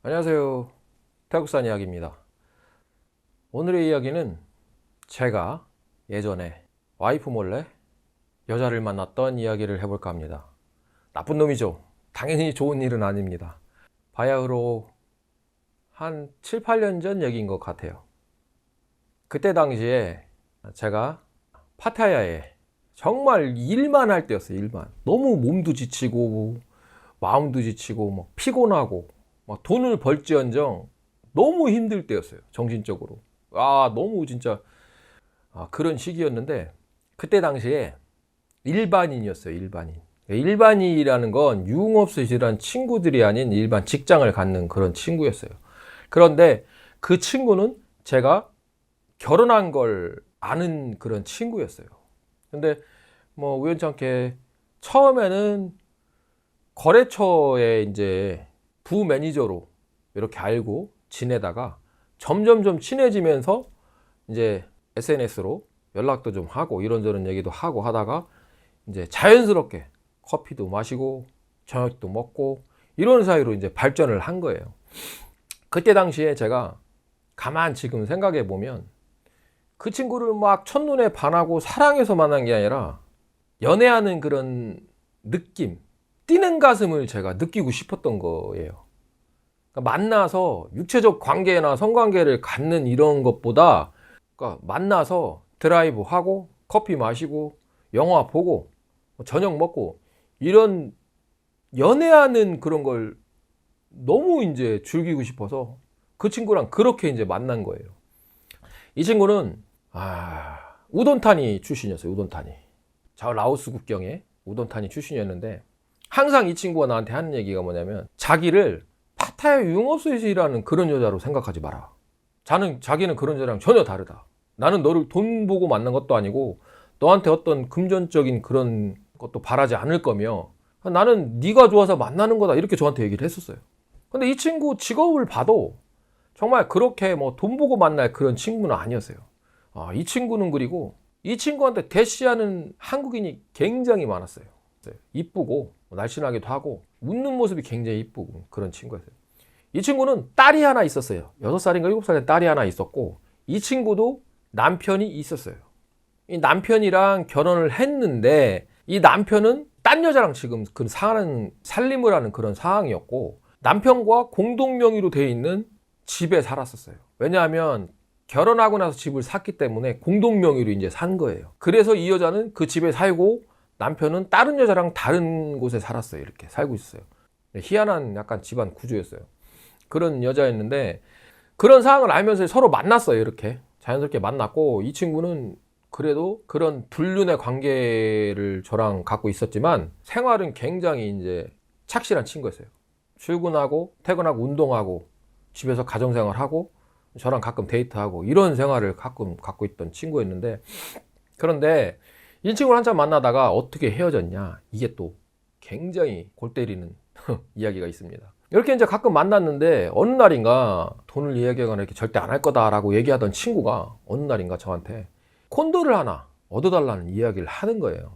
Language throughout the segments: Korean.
안녕하세요. 태국산 이야기입니다. 오늘의 이야기는 제가 예전에 와이프 몰래 여자를 만났던 이야기를 해볼까 합니다. 나쁜 놈이죠. 당연히 좋은 일은 아닙니다. 바야흐로 한 7, 8년 전 얘기인 것 같아요. 그때 당시에 제가 파타야에 정말 일만 할 때였어요. 일만. 너무 몸도 지치고 마음도 지치고 막 피곤하고 막 돈을 벌지언정 너무 힘들 때였어요. 정신적으로. 너무 진짜 그런 시기였는데 그때 당시에 일반인이었어요. 일반인. 일반인이라는 건 유흥업소실한 친구들이 아닌 일반 직장을 갖는 그런 친구였어요. 그런데 그 친구는 제가 결혼한 걸 아는 그런 친구였어요. 근데 뭐 우연찮게 처음에는 거래처에 이제 부 매니저로 이렇게 알고 지내다가 점점점 친해지면서 이제 SNS로 연락도 좀 하고 이런저런 얘기도 하고 하다가 이제 자연스럽게 커피도 마시고 저녁도 먹고 이런 사이로 이제 발전을 한 거예요. 그때 당시에 제가 가만 지금 생각해 보면 그 친구를 막 첫눈에 반하고 사랑해서 만난 게 아니라 연애하는 그런 느낌, 뛰는 가슴을 제가 느끼고 싶었던 거예요. 그러니까 만나서 육체적 관계나 성관계를 갖는 이런 것보다 그러니까 만나서 드라이브 하고 커피 마시고 영화 보고 저녁 먹고 이런 연애하는 그런 걸 너무 이제 즐기고 싶어서 그 친구랑 그렇게 이제 만난 거예요. 이 친구는 우돈타니 출신이었어요. 우돈타니. 저 라오스 국경의 우돈타니 출신이었는데 항상 이 친구가 나한테 하는 얘기가 뭐냐면 자기를 파타야 유흥업소에서 일하는 그런 여자로 생각하지 마라. 자기는 그런 여자랑 전혀 다르다. 나는 너를 돈 보고 만난 것도 아니고 너한테 어떤 금전적인 그런 것도 바라지 않을 거며 나는 네가 좋아서 만나는 거다 이렇게 저한테 얘기를 했었어요. 근데 이 친구 직업을 봐도 정말 그렇게 뭐 돈 보고 만날 그런 친구는 아니었어요. 이 친구는 그리고 이 친구한테 대시하는 한국인이 굉장히 많았어요. 이쁘고 날씬하기도 하고 웃는 모습이 굉장히 이쁘고 그런 친구였어요. 이 친구는 딸이 하나 있었어요. 6살인가 7살에 딸이 하나 있었고 이 친구도 남편이 있었어요. 이 남편이랑 결혼을 했는데 이 남편은 딴 여자랑 지금 그 사는 살림을 하는 그런 상황이었고 남편과 공동 명의로 돼 있는 집에 살았었어요. 왜냐하면 결혼하고 나서 집을 샀기 때문에 공동 명의로 이제 산 거예요. 그래서 이 여자는 그 집에 살고 남편은 다른 여자랑 다른 곳에 살았어요. 이렇게 살고 있어요. 희한한 약간 집안 구조였어요. 그런 여자였는데 그런 상황을 알면서 서로 만났어요. 이렇게 자연스럽게 만났고 이 친구는 그래도 그런 불륜의 관계를 저랑 갖고 있었지만 생활은 굉장히 이제 착실한 친구였어요. 출근하고 퇴근하고 운동하고 집에서 가정생활하고 저랑 가끔 데이트하고 이런 생활을 가끔 갖고 있던 친구였는데 그런데 이 친구를 한참 만나다가 어떻게 헤어졌냐 이게 또 굉장히 골 때리는 이야기가 있습니다. 이렇게 이제 가끔 만났는데 어느 날인가 돈을 이야기하거나 이렇게 절대 안 할 거다라고 얘기하던 친구가 어느 날인가 저한테 콘도를 하나 얻어달라는 이야기를 하는 거예요.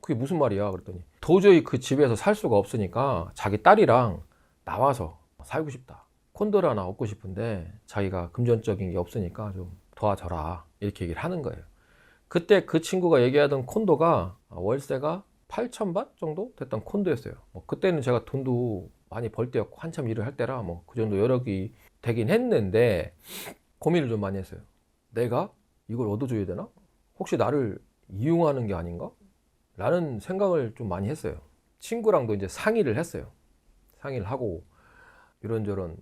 그게 무슨 말이야? 그랬더니 도저히 그 집에서 살 수가 없으니까 자기 딸이랑 나와서 살고 싶다. 콘도를 하나 얻고 싶은데 자기가 금전적인 게 없으니까 좀 도와줘라. 이렇게 얘기를 하는 거예요. 그때 그 친구가 얘기하던 콘도가 월세가 8,000바 정도 됐던 콘도였어요. 그때는 제가 돈도 많이 벌 때였고 한참 일을 할 때라 그 정도 여력이 되긴 했는데 고민을 좀 많이 했어요. 내가 이걸 얻어줘야 되나? 혹시 나를 이용하는 게 아닌가? 라는 생각을 좀 많이 했어요. 친구랑도 이제 상의를 했어요. 상의를 하고 이런저런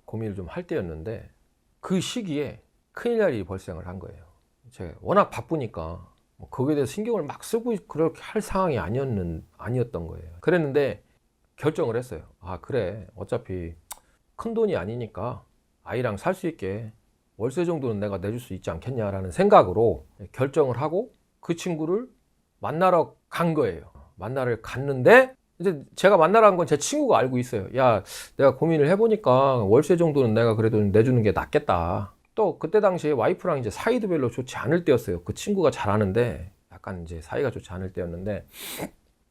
고민을 좀 할 때였는데 그 시기에 큰일 날 일이 발생을 한 거예요. 제가 워낙 바쁘니까 거기에 대해서 신경을 막 쓰고 그렇게 할 상황이 아니었던 거예요. 그랬는데 결정을 했어요. 그래 어차피 큰 돈이 아니니까 아이랑 살 수 있게 월세 정도는 내가 내줄 수 있지 않겠냐라는 생각으로 결정을 하고 그 친구를 만나러 간 거예요. 만나러 갔는데 이제 제가 만나러 간 건 제 친구가 알고 있어요. 야, 내가 고민을 해보니까 월세 정도는 내가 그래도 내주는 게 낫겠다. 또 그때 당시에 와이프랑 이제 사이도 별로 좋지 않을 때였어요. 그 친구가 잘 아는데 약간 이제 사이가 좋지 않을 때였는데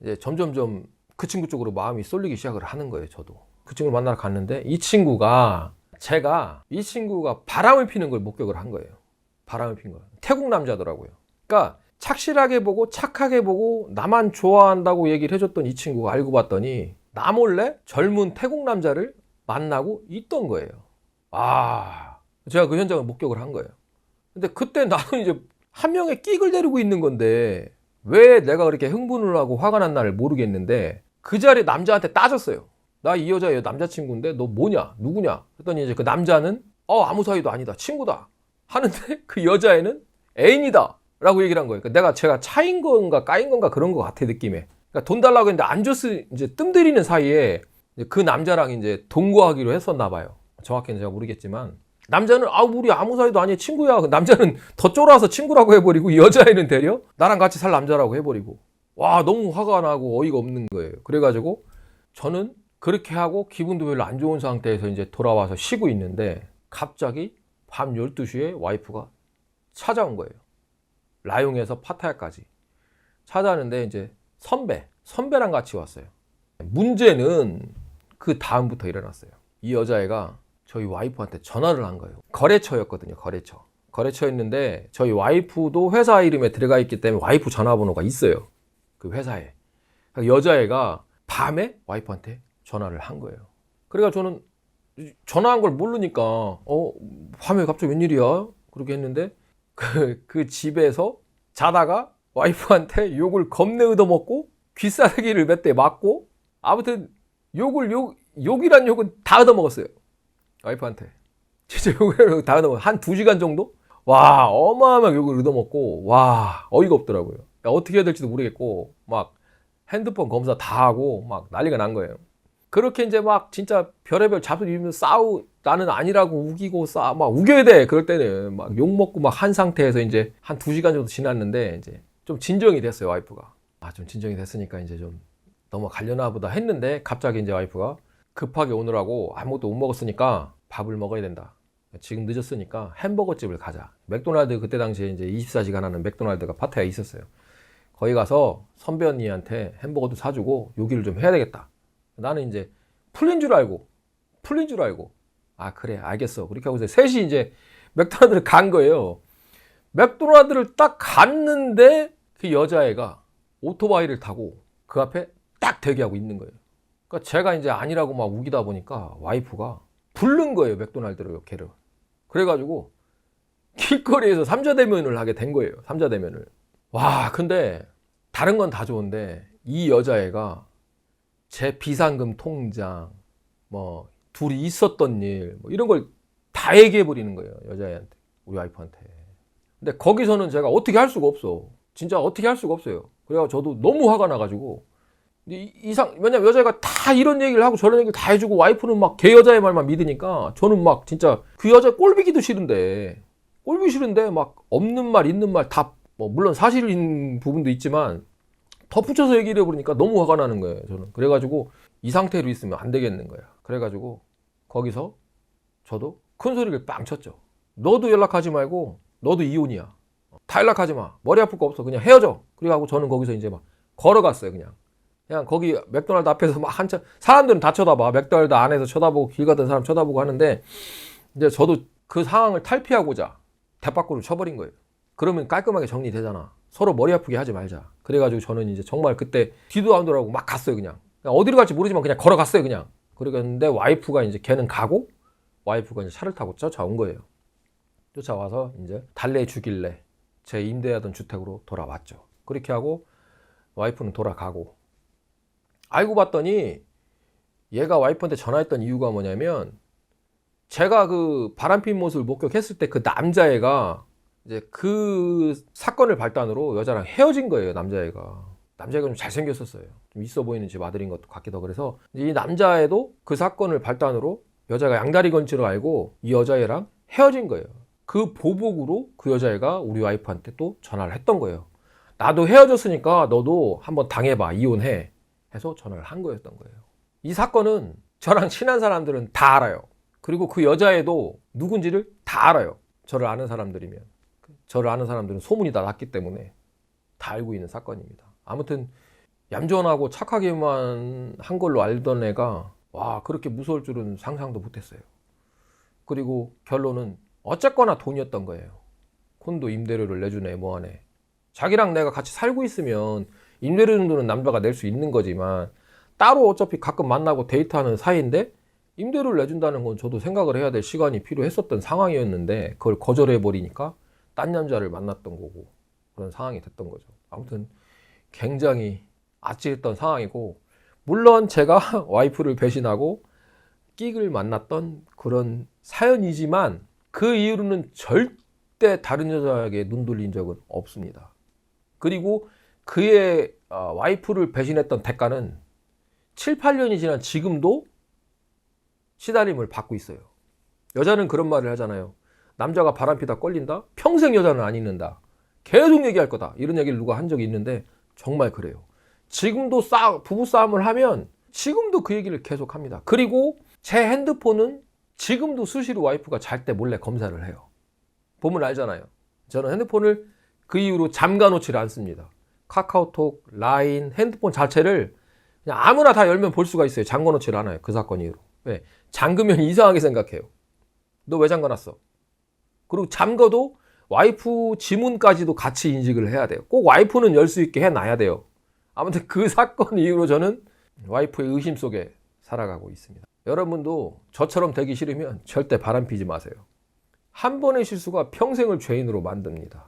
이제 점점점 그 친구 쪽으로 마음이 쏠리기 시작을 하는 거예요. 저도 그 친구를 만나러 갔는데 이 친구가 바람을 피는 걸 목격을 한 거예요. 바람을 핀 거예요. 태국 남자더라고요. 그러니까 착실하게 보고 착하게 보고 나만 좋아한다고 얘기를 해줬던 이 친구가 알고 봤더니 나 몰래 젊은 태국 남자를 만나고 있던 거예요. 제가 그 현장을 목격을 한 거예요. 근데 그때 나는 이제 한 명의 끽을 데리고 있는 건데 왜 내가 그렇게 흥분을 하고 화가 난 날을 모르겠는데 그 자리에 남자한테 따졌어요. 나 이 여자 남자친구인데 너 뭐냐? 누구냐? 그랬더니 이제 그 남자는 아무 사이도 아니다. 친구다. 하는데 그 여자애는 애인이다. 라고 얘기를 한 거예요. 그러니까 제가 차인 건가 까인 건가 그런 것 같아, 느낌에. 그러니까 돈 달라고 했는데 안 줬을, 이제 뜸 들이는 사이에 그 남자랑 이제 동거하기로 했었나 봐요. 정확히는 제가 모르겠지만. 남자는 우리 아무 사이도 아니에요. 친구야. 그 남자는 더 쫄아서 친구라고 해버리고 이 여자애는 되려 나랑 같이 살 남자라고 해버리고. 와, 너무 화가 나고 어이가 없는 거예요. 그래가지고 저는 그렇게 하고 기분도 별로 안 좋은 상태에서 이제 돌아와서 쉬고 있는데 갑자기 밤 12시에 와이프가 찾아온 거예요. 라용에서 파타야까지 찾아왔는데 이제 선배랑 같이 왔어요. 문제는 그 다음부터 일어났어요. 이 여자애가 저희 와이프한테 전화를 한 거예요. 거래처였거든요. 거래처였는데 저희 와이프도 회사 이름에 들어가 있기 때문에 와이프 전화번호가 있어요. 그 회사에. 여자애가 밤에 와이프한테 전화를 한 거예요. 그러니까 저는 전화한 걸 모르니까 밤에 갑자기 웬일이야? 그렇게 했는데 그 집에서 자다가 와이프한테 욕을 겁내 얻어먹고 귀싸대기를 몇 대 맞고 아무튼 욕이란 욕은 다 얻어먹었어요. 와이프한테. 진짜 욕을 다 얻어먹었어요. 한 2시간 정도? 와, 어마어마하게 욕을 얻어먹고 와, 어이가 없더라고요. 그러니까 어떻게 해야 될지도 모르겠고 막 핸드폰 검사 다 하고 막 난리가 난 거예요. 그렇게 이제 막 진짜 별의별 잡소 입으면서 나는 아니라고 우기고 막 우겨야 돼. 그럴 때는 막 욕 먹고 막 한 상태에서 이제 한 2시간 정도 지났는데 이제 좀 진정이 됐어요, 와이프가. 좀 진정이 됐으니까 이제 좀 넘어가려나 보다 했는데 갑자기 이제 와이프가 급하게 오느라고 아무것도 못 먹었으니까 밥을 먹어야 된다. 지금 늦었으니까 햄버거 집을 가자. 맥도날드 그때 당시에 이제 24시간 하는 맥도날드가 파타야에 있었어요. 거기 가서 선배 언니한테 햄버거도 사주고 요기를 좀 해야 되겠다. 나는 이제 풀린 줄 알고 그래 알겠어 그렇게 하고 셋이 이제 맥도날드를 간 거예요. 맥도날드를 딱 갔는데 그 여자애가 오토바이를 타고 그 앞에 딱 대기하고 있는 거예요. 그러니까 제가 이제 아니라고 막 우기다 보니까 와이프가 부른 거예요, 맥도날드를 걔를. 그래가지고 길거리에서 삼자대면을 하게 된 거예요. 삼자대면을. 와, 근데 다른 건 다 좋은데 이 여자애가 제 비상금 통장, 뭐 둘이 있었던 일, 뭐 이런 걸 다 얘기해 버리는 거예요, 여자애한테, 우리 와이프한테. 근데 거기서는 제가 어떻게 할 수가 없어. 진짜 어떻게 할 수가 없어요. 그래서 저도 너무 화가 나가지고 왜냐면 여자애가 다 이런 얘기를 하고 저런 얘기를 다 해주고 와이프는 막 걔 여자의 말만 믿으니까 저는 막 진짜 그 여자 꼴보기도 싫은데 막 없는 말 있는 말 다 뭐 물론 사실인 부분도 있지만 덧붙여서 얘기를 해버리니까 너무 화가 나는 거예요, 저는. 그래가지고 이 상태로 있으면 안 되겠는 거야. 그래가지고 거기서 저도 큰 소리를 빵 쳤죠. 너도 연락하지 말고 너도 이혼이야. 다 연락하지 마. 머리 아플 거 없어. 그냥 헤어져. 그래가지고 저는 거기서 이제 막 걸어갔어요. 그냥 거기 맥도날드 앞에서 막 한참 사람들은 다 쳐다봐. 맥도날드 안에서 쳐다보고 길 가던 사람 쳐다보고 하는데 이제 저도 그 상황을 탈피하고자 대밖으로 쳐버린 거예요. 그러면 깔끔하게 정리되잖아. 서로 머리 아프게 하지 말자. 그래가지고 저는 이제 정말 그때 뒤도 안 돌아보고 막 갔어요. 그냥 어디로 갈지 모르지만 그냥 걸어갔어요. 그냥. 그러는데 와이프가 이제 걔는 가고 와이프가 이제 차를 타고 쫓아온 거예요. 쫓아와서 이제 달래주길래 제 임대하던 주택으로 돌아왔죠. 그렇게 하고 와이프는 돌아가고 알고 봤더니 얘가 와이프한테 전화했던 이유가 뭐냐면 제가 그 바람핀 모습을 목격했을 때 그 남자애가 이제 그 사건을 발단으로 여자랑 헤어진 거예요. 남자애가 좀 잘생겼었어요. 좀 있어 보이는 집 아들인 것도 같기도 하고. 그래서 이 남자애도 그 사건을 발단으로 여자가 양다리 건 줄 알고 이 여자애랑 헤어진 거예요. 그 보복으로 그 여자애가 우리 와이프한테 또 전화를 했던 거예요. 나도 헤어졌으니까 너도 한번 당해봐. 이혼해. 해서 전화를 한 거였던 거예요. 이 사건은 저랑 친한 사람들은 다 알아요. 그리고 그 여자애도 누군지를 다 알아요. 저를 아는 사람들이면. 저를 아는 사람들은 소문이 다 났기 때문에 다 알고 있는 사건입니다. 아무튼 얌전하고 착하게만 한 걸로 알던 애가 와, 그렇게 무서울 줄은 상상도 못했어요. 그리고 결론은 어쨌거나 돈이었던 거예요. 콘도 임대료를 내주네 뭐하네. 자기랑 내가 같이 살고 있으면 임대료 정도는 남자가 낼 수 있는 거지만 따로 어차피 가끔 만나고 데이트하는 사이인데 임대료를 내준다는 건 저도 생각을 해야 될 시간이 필요했었던 상황이었는데 그걸 거절해 버리니까 딴 남자를 만났던 거고 그런 상황이 됐던 거죠. 아무튼 굉장히 아찔했던 상황이고, 물론 제가 와이프를 배신하고 끽을 만났던 그런 사연이지만 그 이후로는 절대 다른 여자에게 눈 돌린 적은 없습니다. 그리고 그의 와이프를 배신했던 대가는 7, 8년이 지난 지금도 시달림을 받고 있어요. 여자는 그런 말을 하잖아요. 남자가 바람피다 껄린다? 평생 여자는 안 잊는다. 계속 얘기할 거다. 이런 얘기를 누가 한 적이 있는데 정말 그래요. 지금도 부부싸움을 하면 지금도 그 얘기를 계속 합니다. 그리고 제 핸드폰은 지금도 수시로 와이프가 잘 때 몰래 검사를 해요. 보면 알잖아요. 저는 핸드폰을 그 이후로 잠가놓지를 않습니다. 카카오톡, 라인, 핸드폰 자체를 그냥 아무나 다 열면 볼 수가 있어요. 잠궈놓지를 않아요. 그 사건 이후로. 왜? 잠그면 이상하게 생각해요. 너 왜 잠궈놨어? 그리고 잠궈도 와이프 지문까지도 같이 인식을 해야 돼요. 꼭 와이프는 열 수 있게 해놔야 돼요. 아무튼 그 사건 이후로 저는 와이프의 의심 속에 살아가고 있습니다. 여러분도 저처럼 되기 싫으면 절대 바람피지 마세요. 한 번의 실수가 평생을 죄인으로 만듭니다.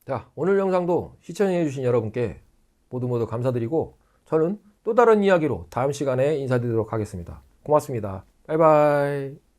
자, 오늘 영상도 시청해주신 여러분께 모두 감사드리고 저는 또 다른 이야기로 다음 시간에 인사드리도록 하겠습니다. 고맙습니다. 바이바이.